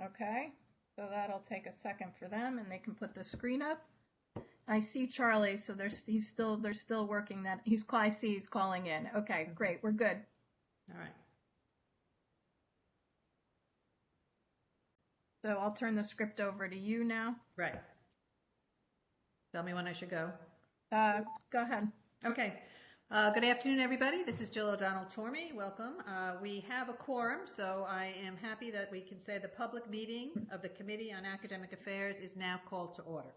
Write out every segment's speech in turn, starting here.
Okay, so that'll take a second for them, and they can put the screen up. I see Charlie, so they're still working that. I see he's calling in. Okay, great, we're good. All right. So I'll turn the script over to you now. Right. Tell me when I should go. Go ahead. Okay. Good afternoon, everybody. This is Jill O'Donnell Tormey. Welcome. We have a quorum, so I am happy that we can say the public meeting of the Committee on Academic Affairs is now called to order.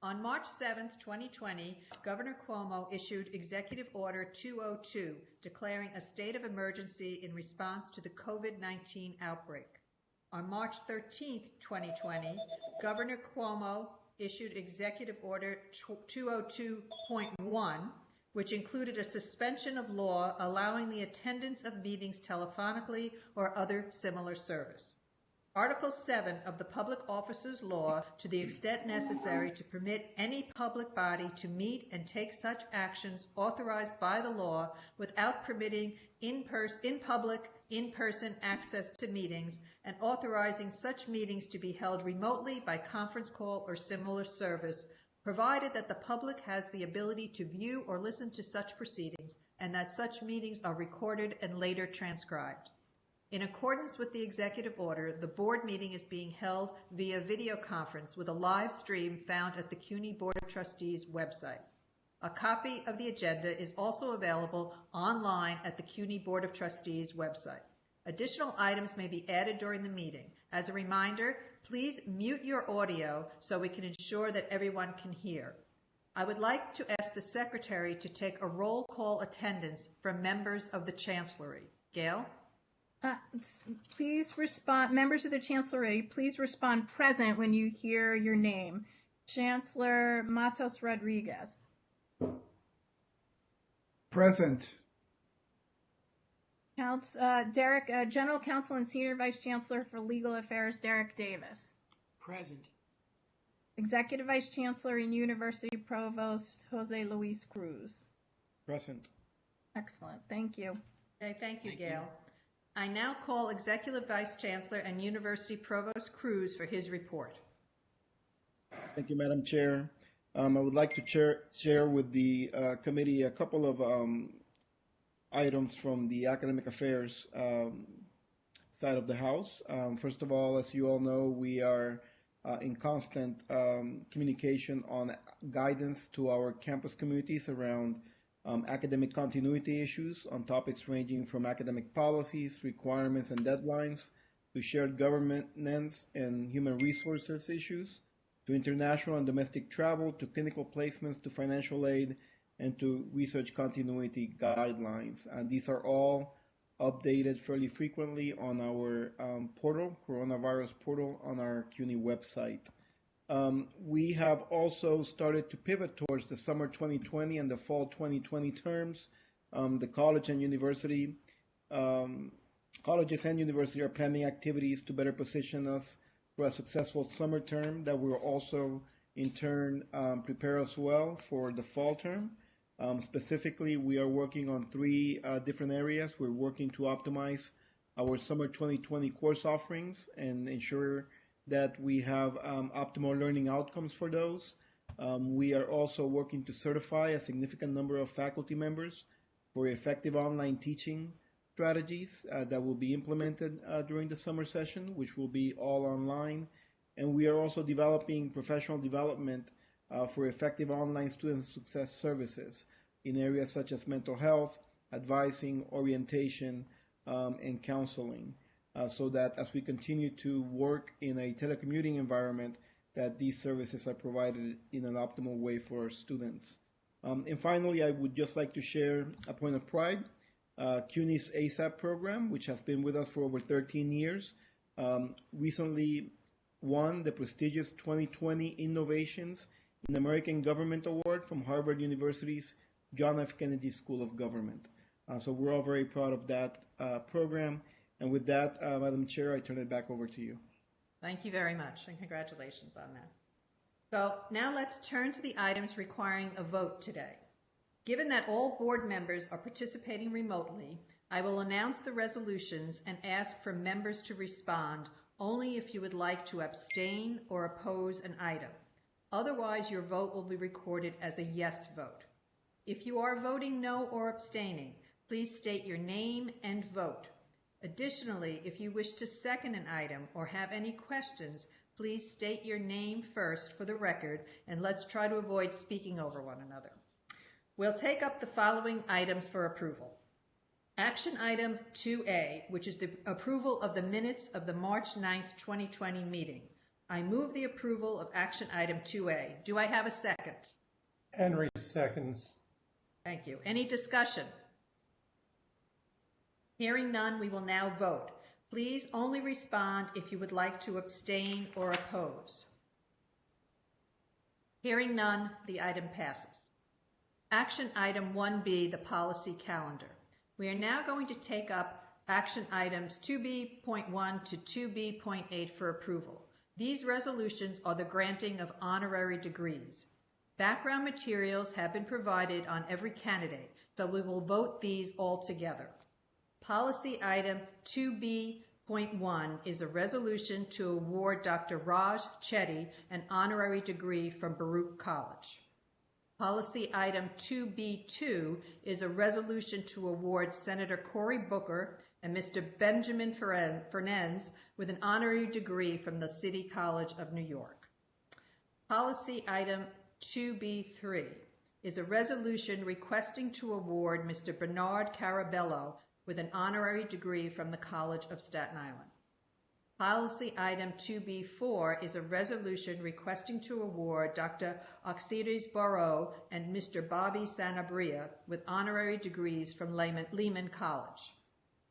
On March 7th, 2020, Governor Cuomo issued Executive Order 202, declaring a state of emergency in response to the COVID-19 outbreak. On March 13th, 2020, Governor Cuomo issued Executive Order 202.1, which included a suspension of law allowing the attendance of meetings telephonically or other similar service. Article 7 of the Public Officers Law, to the extent necessary to permit any public body to meet and take such actions authorized by the law without permitting in-person access to meetings and authorizing such meetings to be held remotely by conference call or similar service, provided that the public has the ability to view or listen to such proceedings and that such meetings are recorded and later transcribed. In accordance with the executive order, the board meeting is being held via video conference with a live stream found at the Cuny Board of Trustees website. A copy of the agenda is also available online at the Cuny Board of Trustees website. Additional items may be added during the meeting. As a reminder, please mute your audio so we can ensure that everyone can hear. I would like to ask the Secretary to take a roll call attendance from members of the Chancellery. Gail? Please respond, members of the Chancellery, please respond present when you hear your name. Chancellor Matos Rodriguez. Present. Derek, General Counsel and Senior Vice Chancellor for Legal Affairs, Derek Davis. Present. Executive Vice Chancellor and University Provost, Jose Luis Cruz. Present. Excellent, thank you. Okay, thank you, Gail. I now call Executive Vice Chancellor and University Provost Cruz for his report. Thank you, Madam Chair. I would like to share with the committee a couple of items from the academic affairs side of the House. First of all, as you all know, we are in constant communication on guidance to our campus communities around academic continuity issues on topics ranging from academic policies, requirements, and deadlines to shared governance and human resources issues, to international and domestic travel, to clinical placements, to financial aid, and to research continuity guidelines. And these are all updated fairly frequently on our portal, coronavirus portal, on our CUNY website. We have also started to pivot towards the summer 2020 and the fall 2020 terms. The colleges and university are planning activities to better position us for a successful summer term that will also, in turn, prepare us well for the fall term. Specifically, we are working on three different areas. We're working to optimize our summer 2020 course offerings and ensure that we have optimal learning outcomes for those. We are also working to certify a significant number of faculty members for effective online teaching strategies that will be implemented during the summer session, which will be all online. And we are also developing professional development for effective online student success services in areas such as mental health, advising, orientation, and counseling, so that as we continue to work in a telecommuting environment, that these services are provided in an optimal way for our students. And finally, I would just like to share a point of pride. CUNY's ASAP program, which has been with us for over 13 years, recently won the prestigious 2020 Innovations in American Government Award from Harvard University's John F. Kennedy School of Government. So we're all very proud of that program. And with that, Madam Chair, I turn it back over to you. Thank you very much, and congratulations on that. So now let's turn to the items requiring a vote today. Given that all board members are participating remotely, I will announce the resolutions and ask for members to respond, only if you would like to abstain or oppose an item. Otherwise, your vote will be recorded as a yes vote. If you are voting no or abstaining, please state your name and vote. Additionally, if you wish to second an item or have any questions, please state your name first for the record, and let's try to avoid speaking over one another. We'll take up the following items for approval. Action item 2A, which is the approval of the minutes of the March 9th, 2020 meeting. I move the approval of action item 2A. Do I have a second? Henry seconds. Thank you. Any discussion? Hearing none, we will now vote. Please only respond if you would like to abstain or oppose. Hearing none, the item passes. Action item 1B, the policy calendar. We are now going to take up action items 2B.1 to 2B.8 for approval. These resolutions are the granting of honorary degrees. Background materials have been provided on every candidate, so we will vote these all together. Policy item 2B.1 is a resolution to award Dr. Raj Chetty an honorary degree from Baruch College. Policy item 2B2 is a resolution to award Senator Cory Booker and Mr. Benjamin Fernandez with an honorary degree from the City College of New York. Policy item 2B3 is a resolution requesting to award Mr. Bernard Carabello with an honorary degree from the College of Staten Island. Policy item 2B4 is a resolution requesting to award Dr. Oxiris Barrow and Mr. Bobby Sanabria with honorary degrees from Lehman College.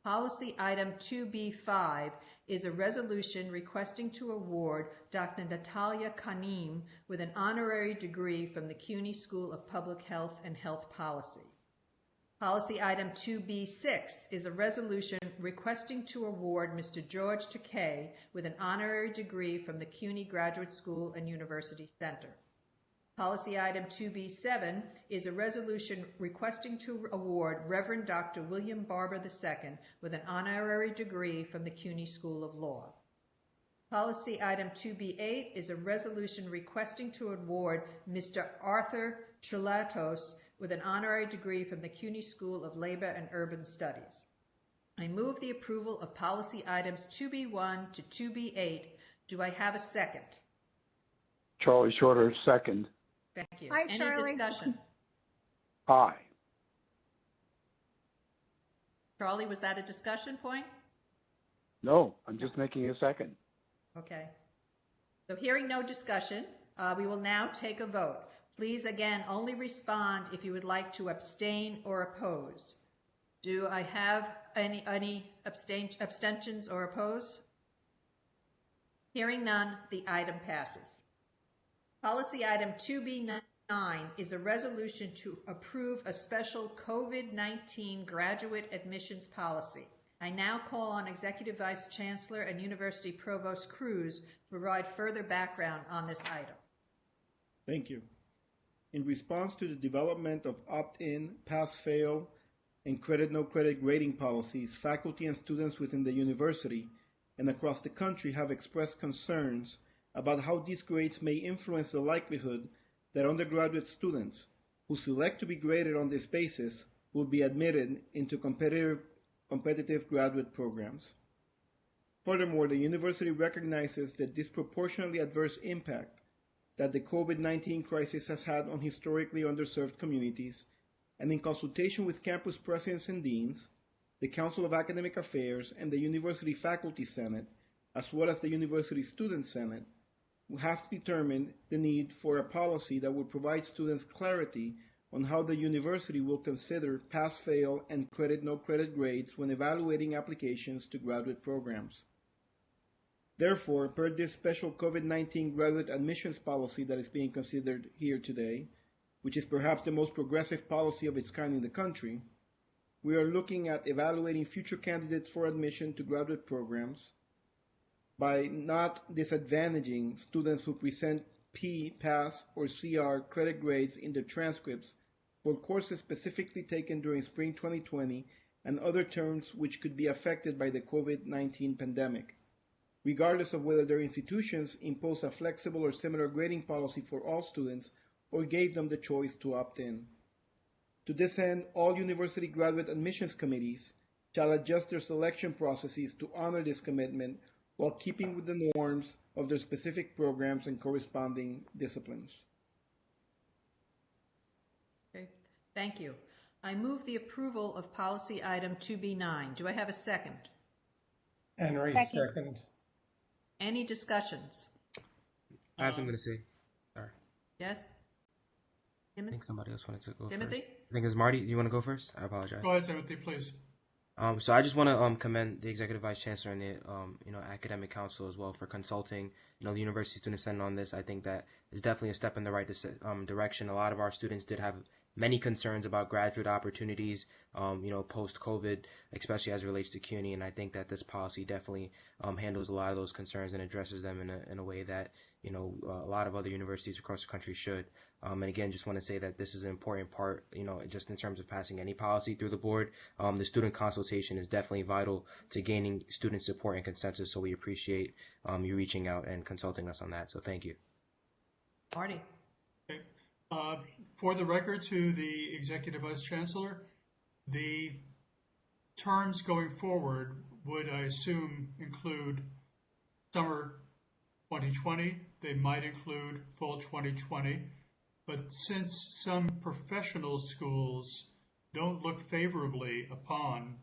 Policy item 2B5 is a resolution requesting to award Dr. Natalia Kanim with an honorary degree from the Cuny School of Public Health and Health Policy. Policy item 2B6 is a resolution requesting to award Mr. George Takei with an honorary degree from the Cuny Graduate School and University Center. Policy item 2B7 is a resolution requesting to award Reverend Dr. William Barber II with an honorary degree from the Cuny School of Law. Policy item 2B8 is a resolution requesting to award Mr. Arthur Gelatos with an honorary degree from the Cuny School of Labor and Urban Studies. I move the approval of policy items 2B1 to 2B8. Do I have a second? Charlie Shorter, second. Thank you. Hi, Any Charlie. discussion? Aye. Charlie, was that a discussion point? No, I'm just making a second. Okay. So hearing no discussion, we will now take a vote. Please, again, only respond if you would like to abstain or oppose. Do I have any abstentions or oppose? Hearing none, the item passes. Policy item 2B9 is a resolution to approve a special COVID-19 graduate admissions policy. I now call on Executive Vice Chancellor and University Provost Cruz to provide further background on this item. Thank you. In response to the development of opt-in, pass-fail, and credit-no-credit grading policies, faculty and students within the university and across the country have expressed concerns about how these grades may influence the likelihood that undergraduate students who select to be graded on this basis will be admitted into competitive graduate programs. Furthermore, the university recognizes the disproportionately adverse impact that the COVID-19 crisis has had on historically underserved communities, and in consultation with campus presidents and deans, the Council of Academic Affairs, and the University Faculty Senate, as well as the University Student Senate, have determined the need for a policy that will provide students clarity on how the university will consider pass-fail and credit-no-credit grades when evaluating applications to graduate programs. Therefore, per this special COVID-19 graduate admissions policy that is being considered here today, which is perhaps the most progressive policy of its kind in the country, we are looking at evaluating future candidates for admission to graduate programs by not disadvantaging students who present P, Pass, or CR credit grades in their transcripts for courses specifically taken during spring 2020 and other terms which could be affected by the COVID-19 pandemic. regardless of whether their institutions impose a flexible or similar grading policy for all students or gave them the choice to opt in. To this end, all university graduate admissions committees shall adjust their selection processes to honor this commitment while keeping with the norms of their specific programs and corresponding disciplines. Okay, thank you. I move the approval of policy item 2B9. Do I have a second? Henry, second. Any discussions? I have something to say. Sorry. Yes? I think somebody else wanted to go Timothy? first. I think it's Marty. Do you want to go first? I apologize. Go ahead, Timothy, please. So I just want to commend the Executive Vice Chancellor and the Academic Council as well for consulting the University Student Senate on this. I think that is definitely a step in the right direction. A lot of our students did have many concerns about graduate opportunities, post-COVID, especially as it relates to Cuny, and I think that this policy definitely handles a lot of those concerns and addresses them in a way that a lot of other universities across the country should. And again, just want to say that this is an important part, just in terms of passing any policy through the board. The student consultation is definitely vital to gaining student support and consensus, so we appreciate you reaching out and consulting us on that. So thank you. Marty? Okay. For the record, to the Executive Vice Chancellor, the terms going forward would, I assume, include summer 2020. They might include fall 2020. But since some professional schools don't look favorably upon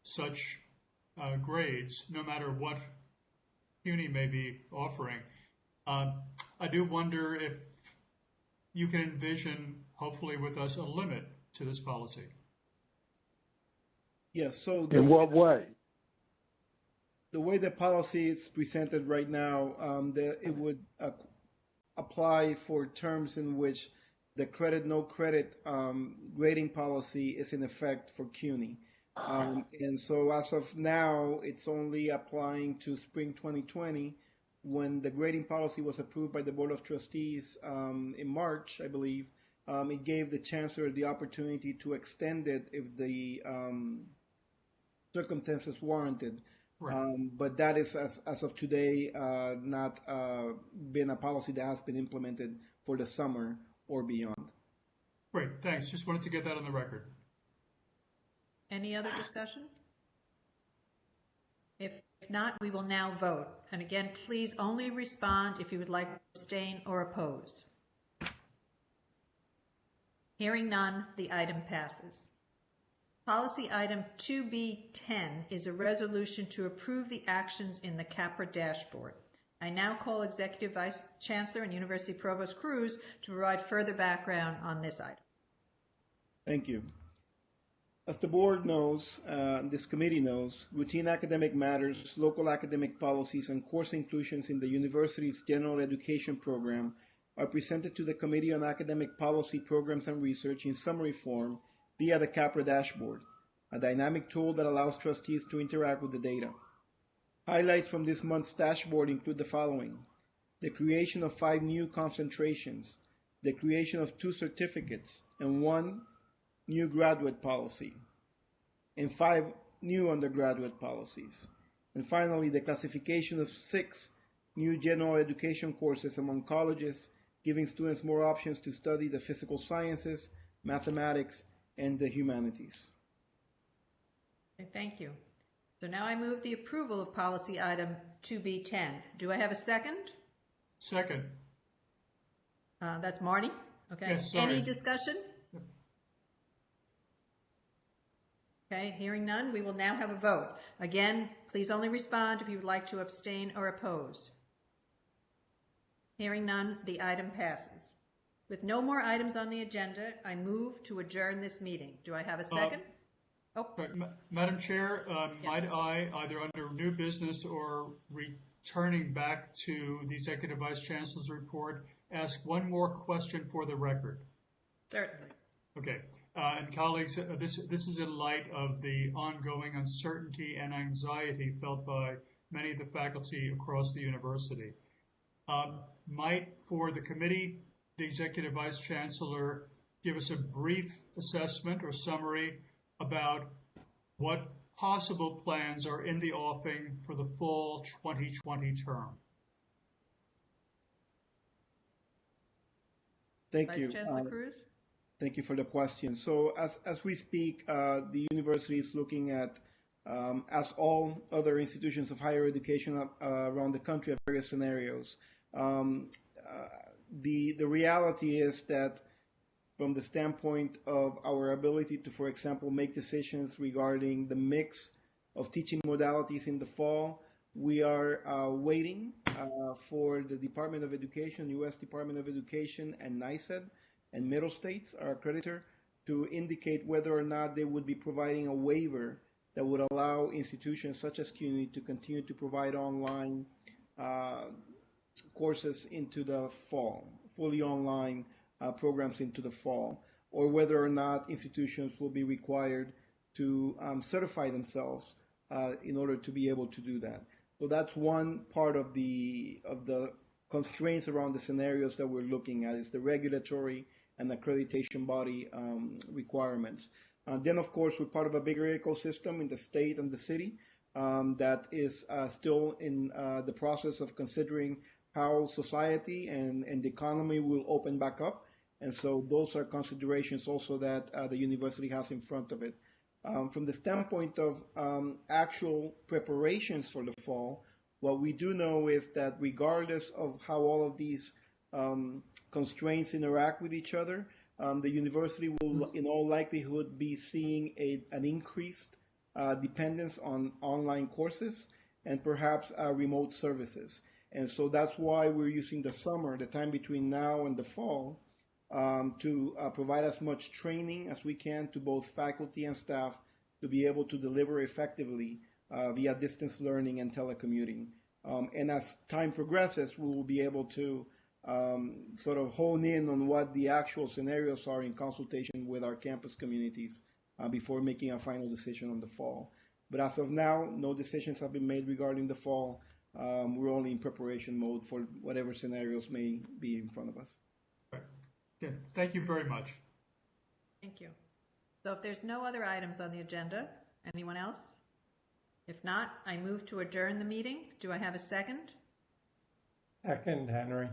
such grades, no matter what CUNY may be offering, I do wonder if you can envision, hopefully with us, a limit to this policy. Yes, so In what way? the way the policy is presented right now, it would apply for terms in which the credit, no credit grading policy is in effect for CUNY. And so as of now, it's only applying to spring 2020. When the grading policy was approved by the Board of Trustees in March, I believe, it gave the chancellor the opportunity to extend it if the circumstances warranted. Right. But that is, as of today, not been a policy that has been implemented for the summer or beyond. Great, thanks. Just wanted to get that on the record. Any other discussion? If not, we will now vote. And again, please only respond if you would like to abstain or oppose. Hearing none, the item passes. Policy item 2B10 is a resolution to approve the actions in the CAPRA dashboard. I now call Executive Vice Chancellor and University Provost Cruz to provide further background on this item. Thank you. As the board knows, this committee knows, routine academic matters, local academic policies, and course inclusions in the university's general education program are presented to the Committee on Academic Policy, Programs, and Research in summary form via the CAPRA dashboard, a dynamic tool that allows trustees to interact with the data. Highlights from this month's dashboard include the following: the creation of 5 new concentrations, the creation of 2 certificates, and 1 new graduate policy, and 5 new undergraduate policies. And finally, the classification of 6 new general education courses among colleges, giving students more options to study the physical sciences, mathematics, and the humanities. Okay, thank you. So now I move the approval of policy item 2B10. Do I have a second? Second. That's Marty? Okay. Yes, sorry. Any discussion? Okay, hearing none, we will now have a vote. Again, please only respond if you would like to abstain or oppose. Hearing none, the item passes. With no more items on the agenda, I move to adjourn this meeting. Do I have a second? Madam Chair, might I, either under new business or returning back to the Executive Vice Chancellor's report, ask one more question for the record? Certainly. Okay. And colleagues, this is in light of the ongoing uncertainty and anxiety felt by many of the faculty across the university. Might, for the committee, the Executive Vice Chancellor give us a brief assessment or summary about what possible plans are in the offing for the fall 2020 term? Thank you. Vice Chancellor Cruz? Thank you for the question. So as we speak, the university is looking at, as all other institutions of higher education around the country, at various scenarios. The reality is that from the standpoint of our ability to, for example, make decisions regarding the mix of teaching modalities in the fall, we are waiting for the Department of Education, U.S. Department of Education, and NICED, and Middle States, our accreditor, to indicate whether or not they would be providing a waiver that would allow institutions such as Cuny to continue to provide online courses into the fall, fully online programs into the fall, or whether or not institutions will be required to certify themselves in order to be able to do that. So that's one part of the constraints around the scenarios that we're looking at, is the regulatory and accreditation body requirements. Then, of course, we're part of a bigger ecosystem in the state and the city that is still in the process of considering how society and the economy will open back up. And so those are considerations also that the university has in front of it. From the standpoint of actual preparations for the fall, what we do know is that regardless of how all of these constraints interact with each other, the university will, in all likelihood, be seeing an increased dependence on online courses and perhaps remote services. And so that's why we're using the summer, the time between now and the fall, to provide as much training as we can to both faculty and staff to be able to deliver effectively via distance learning and telecommuting. And as time progresses, we will be able to sort of hone in on what the actual scenarios are in consultation with our campus communities before making a final decision on the fall. But as of now, no decisions have been made regarding the fall. We're only in preparation mode for whatever scenarios may be in front of us. Right. Okay. Thank you very much. Thank you. So if there's no other items on the agenda, anyone else? If not, I move to adjourn the meeting. Do I have a second? Second, Henry.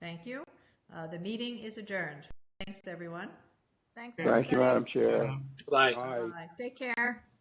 Thank you. The meeting is adjourned. Thanks, everyone. Thanks. Thank you, Madam Chair. Um, Bye. Bye. Take care.